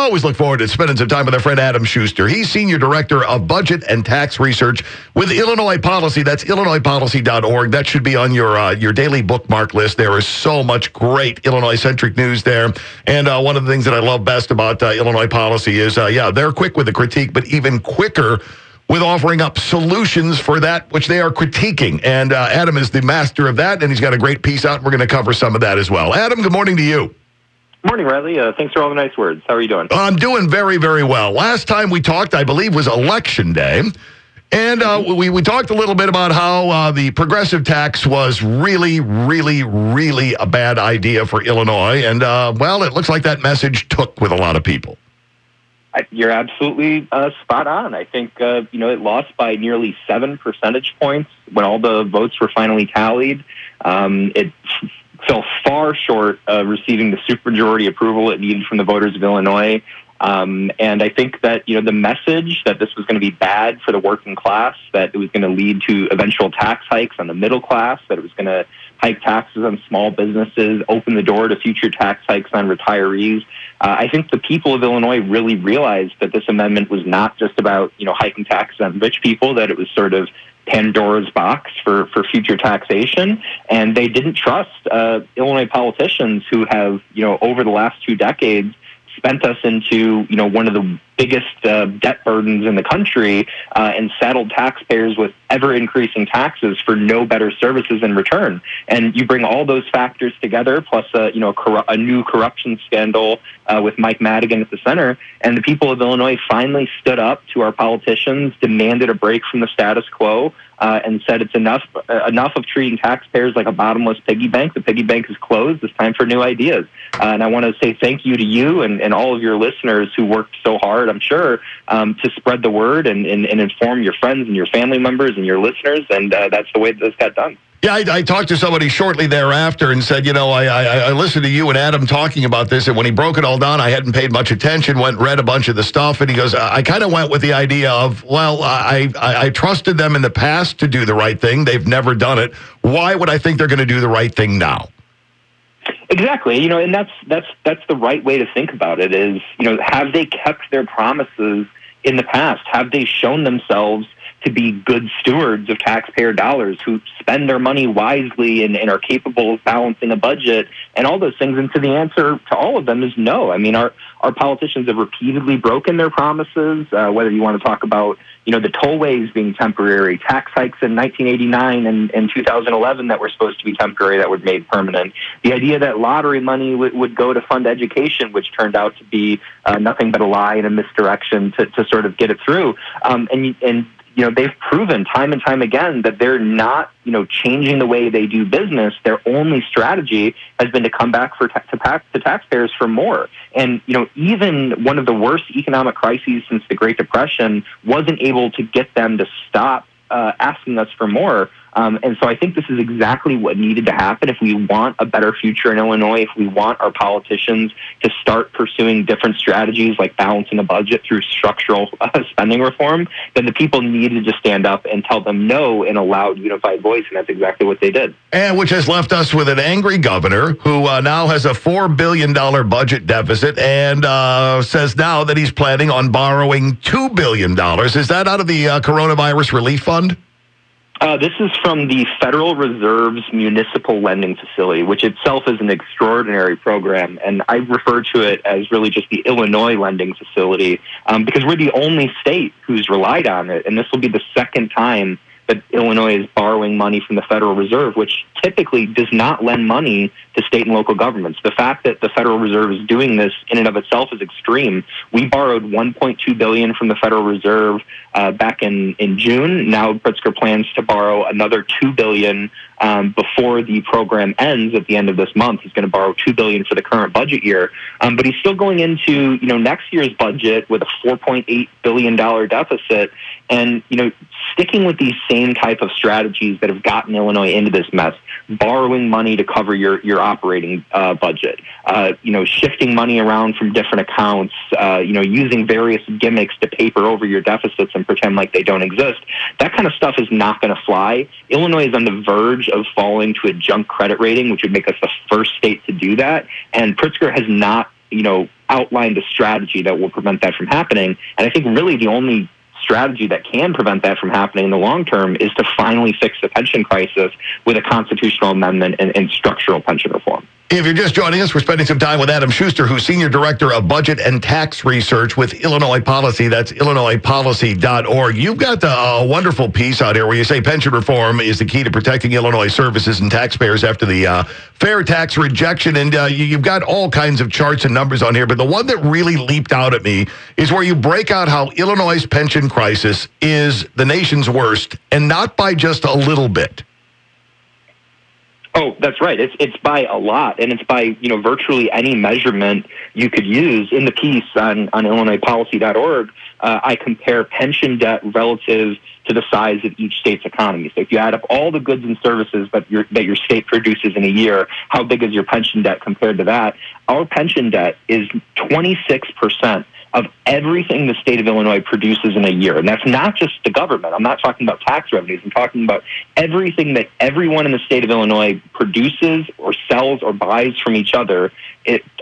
always look forward to spending some time with our friend Adam Schuster. He's Senior Director of Budget and Tax Research with Illinois Policy. That's illinoispolicy.org. That should be on your daily bookmark list. There is so much great Illinois-centric news there. And one of the things that I love best about Illinois Policy is, they're quick with the critique, but even quicker with offering up solutions for that which they are critiquing. And Adam is the master of that, and he's got a great piece out, and we're going to cover some of that as well. Adam, good morning to you. Morning, Riley. Thanks for all the nice words. How are you doing? I'm doing very, very well. Last time we talked, I believe, was Election Day. And we talked a little bit about how the progressive tax was really, really, really a bad idea for Illinois. And, it looks like that message took with a lot of people. You're absolutely spot on. I think, it lost by nearly 7 percentage points when all the votes were finally tallied. It fell far short of receiving the supermajority approval it needed from the voters of Illinois. And I think that, the message that this was going to be bad for the working class, that it was going to lead to eventual tax hikes on the middle class, that it was going to hike taxes on small businesses, open the door to future tax hikes on retirees. I think the people of Illinois really realized that this amendment was not just about, hiking taxes on rich people, that it was sort of Pandora's box for future taxation. And they didn't trust Illinois politicians who have, over the last 2 decades, spent us into, one of the biggest debt burdens in the country and saddled taxpayers with ever-increasing taxes for no better services in return. And you bring all those factors together, plus a new corruption scandal with Mike Madigan at the center, and the people of Illinois finally stood up to our politicians, demanded a break from the status quo, and said it's enough of treating taxpayers like a bottomless piggy bank. The piggy bank is closed. It's time for new ideas. And I want to say thank you to you and all of your listeners who worked so hard, I'm sure, to spread the word and inform your friends and your family members and your listeners. And that's the way that this got done. Yeah, I talked to somebody shortly thereafter and said, I listened to you and Adam talking about this, and when he broke it all down, I hadn't paid much attention, went and read a bunch of the stuff, and he goes, I kind of went with the idea of, I trusted them in the past to do the right thing. They've never done it. Why would I think they're going to do the right thing now? Exactly, and that's the right way to think about it is, have they kept their promises in the past? Have they shown themselves to be good stewards of taxpayer dollars who spend their money wisely and are capable of balancing a budget and all those things? And so the answer to all of them is no. I mean, our politicians have repeatedly broken their promises, whether you want to talk about, the tollways being temporary, tax hikes in 1989 and 2011 that were supposed to be temporary that were made permanent. The idea that lottery money would go to fund education, which turned out to be nothing but a lie and a misdirection to sort of get it through. They've proven time and time again that they're not, changing the way they do business. Their only strategy has been to come back to taxpayers for more. And, even one of the worst economic crises since the Great Depression wasn't able to get them to stop asking us for more. And so I think this is exactly what needed to happen if we want a better future in Illinois, if we want our politicians to start pursuing different strategies like balancing a budget through structural spending reform, then the people needed to stand up and tell them no in a loud, unified voice, and that's exactly what they did. And which has left us with an angry governor who now has a $4 billion budget deficit and says now that he's planning on borrowing $2 billion. Is that out of the coronavirus relief fund? This is from the Federal Reserve's Municipal Lending Facility, which itself is an extraordinary program. And I refer to it as really just the Illinois Lending Facility because we're the only state who's relied on it. And this will be the second time that Illinois is borrowing money from the Federal Reserve, which typically does not lend money to state and local governments. The fact that the Federal Reserve is doing this in and of itself is extreme. We borrowed $1.2 billion from the Federal Reserve back in June. Now Pritzker plans to borrow another $2 billion before the program ends at the end of this month. He's going to borrow $2 billion for the current budget year. But he's still going into next year's budget with a $4.8 billion deficit. And, sticking with these same type of strategies that have gotten Illinois into this mess, borrowing money to cover your operating budget, shifting money around from different accounts, using various gimmicks to paper over your deficits and pretend like they don't exist. That kind of stuff is not going to fly. Illinois is on the verge of falling to a junk credit rating, which would make us the first state to do that. And Pritzker has not outlined a strategy that will prevent that from happening. And I think really the only strategy that can prevent that from happening in the long term is to finally fix the pension crisis with a constitutional amendment and structural pension reform. If you're just joining us, we're spending some time with Adam Schuster, who's Senior Director of Budget and Tax Research with Illinois Policy. That's illinoispolicy.org. You've got a wonderful piece out here where you say pension reform is the key to protecting Illinois services and taxpayers after the fair tax rejection. And you've got all kinds of charts and numbers on here. But the one that really leaped out at me is where you break out how Illinois' pension crisis is the nation's worst, and not by just a little bit. Oh, that's right. It's by a lot, and it's by virtually any measurement you could use. In the piece on illinoispolicy.org, I compare pension debt relative to the size of each state's economy. So if you add up all the goods and services that your state produces in a year, how big is your pension debt compared to that? Our pension debt is 26% of everything the state of Illinois produces in a year. And that's not just the government. I'm not talking about tax revenues. I'm talking about everything that everyone in the state of Illinois produces or sells or buys from each other.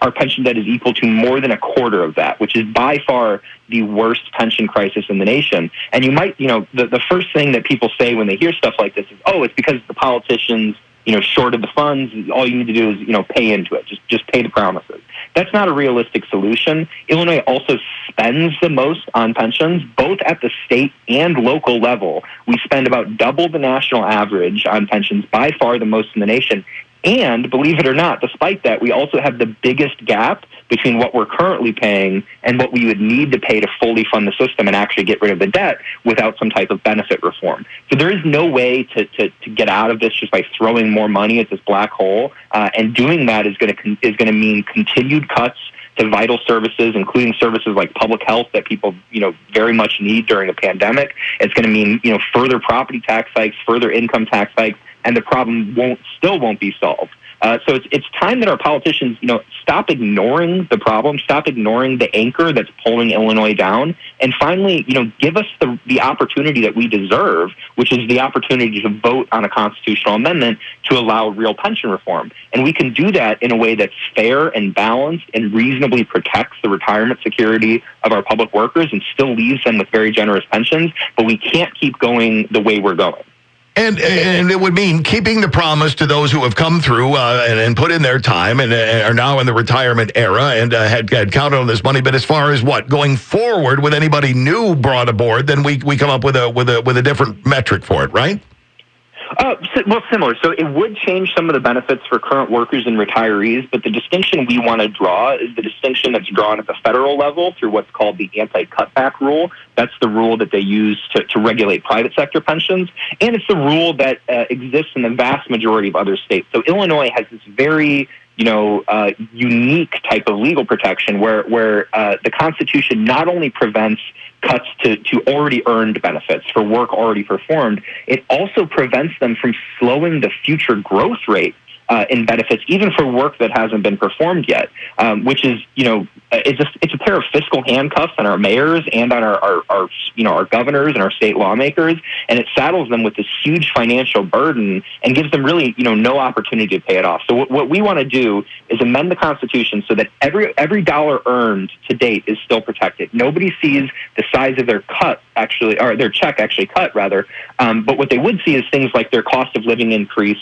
Our pension debt is equal to more than a quarter of that, which is by far the worst pension crisis in the nation. And you might, the first thing that people say when they hear stuff like this is, oh, it's because the politicians shorted the funds. All you need to do is, pay into it. Just pay the promises. That's not a realistic solution. Illinois also spends the most on pensions, both at the state and local level. We spend about double the national average on pensions, by far the most in the nation. And believe it or not, despite that, we also have the biggest gap between what we're currently paying and what we would need to pay to fully fund the system and actually get rid of the debt without some type of benefit reform. So there is no way to get out of this just by throwing more money at this black hole. And doing that is going to mean continued cuts to vital services, including services like public health that people, very much need during a pandemic. It's going to mean, further property tax hikes, further income tax hikes, and the problem still won't be solved. So it's time that our politicians, stop ignoring the problem, stop ignoring the anchor that's pulling Illinois down, and finally, give us the opportunity that we deserve, which is the opportunity to vote on a constitutional amendment to allow real pension reform. And we can do that in a way that's fair and balanced and reasonably protects the retirement security of our public workers and still leaves them with very generous pensions, but we can't keep going the way we're going. And it would mean keeping the promise to those who have come through and put in their time and are now in the retirement era and had counted on this money. But as far as going forward with anybody new brought aboard, then we come up with a different metric for it, right? Well, similar. So it would change some of the benefits for current workers and retirees, but the distinction we want to draw is the distinction that's drawn at the federal level through what's called the anti-cutback rule. That's the rule that they use to regulate private sector pensions, and it's the rule that exists in the vast majority of other states. So Illinois has this very unique type of legal protection where the Constitution not only prevents cuts to already earned benefits for work already performed, it also prevents them from slowing the future growth rate in benefits, even for work that hasn't been performed yet, which is, it's a pair of fiscal handcuffs on our mayors and on our governors and our state lawmakers, and it saddles them with this huge financial burden and gives them really, no opportunity to pay it off. So what we want to do is amend the Constitution so that every dollar earned to date is still protected. Nobody sees the size of their cut actually, or their check actually cut rather, but what they would see is things like their cost of living increase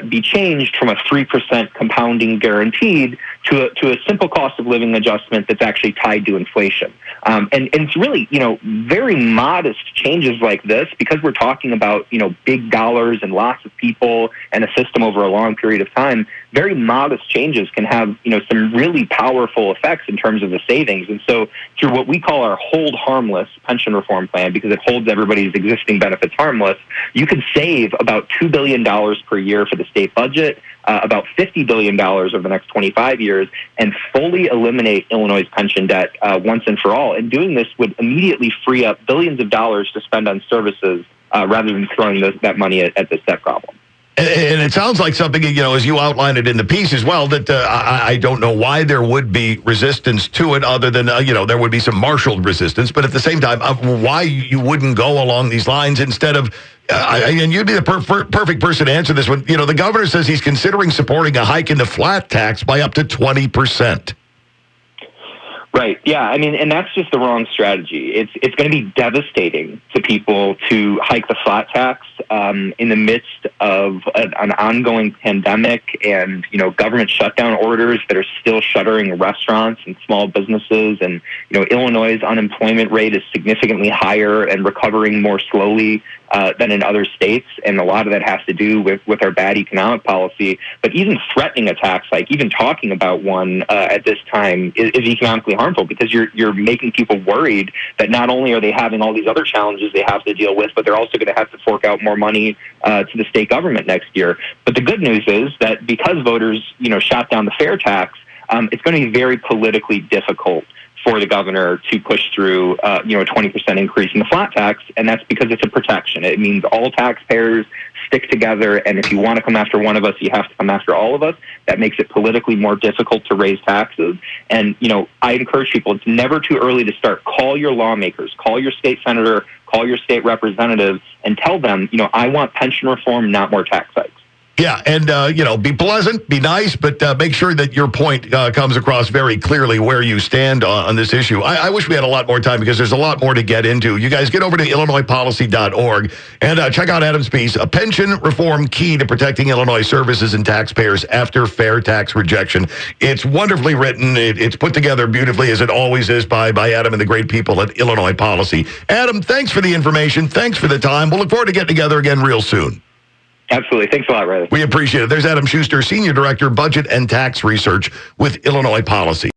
be changed from a 3% compounding guaranteed to a simple cost of living adjustment that's actually tied to inflation. And it's really, very modest changes like this, because we're talking about, big dollars and lots of people and a system over a long period of time. Very modest changes can have, some really powerful effects in terms of the savings. And so through what we call our hold harmless pension reform plan, because it holds everybody's existing benefits harmless, you could save about $2 billion per year for the state budget, about $50 billion over the next 25 years, and fully eliminate Illinois' pension debt once and for all. And doing this would immediately free up billions of dollars to spend on services rather than throwing that money at this debt problem. And it sounds like something, as you outlined it in the piece as well, that I don't know why there would be resistance to it other than, there would be some marshaled resistance. But at the same time, why you wouldn't go along these lines instead of, and you'd be the perfect person to answer this one. The governor says he's considering supporting a hike in the flat tax by up to 20%. Right. Yeah. I mean, and that's just the wrong strategy. It's going to be devastating to people to hike the flat tax in the midst of an ongoing pandemic and, government shutdown orders that are still shuttering restaurants and small businesses. And, Illinois' unemployment rate is significantly higher and recovering more slowly than in other states. And a lot of that has to do with our bad economic policy. But even threatening a tax hike, even talking about one at this time is economically harmful, because you're making people worried that not only are they having all these other challenges they have to deal with, but they're also going to have to fork out more money to the state government next year. But the good news is that because voters, shot down the fair tax, it's going to be very politically difficult for the governor to push through, a 20% increase in the flat tax, and that's because it's a protection. It means all taxpayers stick together, and if you want to come after one of us, you have to come after all of us. That makes it politically more difficult to raise taxes. And, I encourage people, it's never too early to start. Call your lawmakers, call your state senator, call your state representative, and tell them, I want pension reform, not more tax hikes. Yeah, and, be pleasant, be nice, but make sure that your point comes across very clearly where you stand on this issue. I wish we had a lot more time, because there's a lot more to get into. You guys get over to illinoispolicy.org and check out Adam's piece, A Pension Reform Key to Protecting Illinois Services and Taxpayers After Fair Tax Rejection. It's wonderfully written. It's put together beautifully, as it always is, by Adam and the great people at Illinois Policy. Adam, thanks for the information. Thanks for the time. We'll look forward to getting together again real soon. Absolutely. Thanks a lot, Riley. We appreciate it. There's Adam Schuster, Senior Director, Budget and Tax Research with Illinois Policy.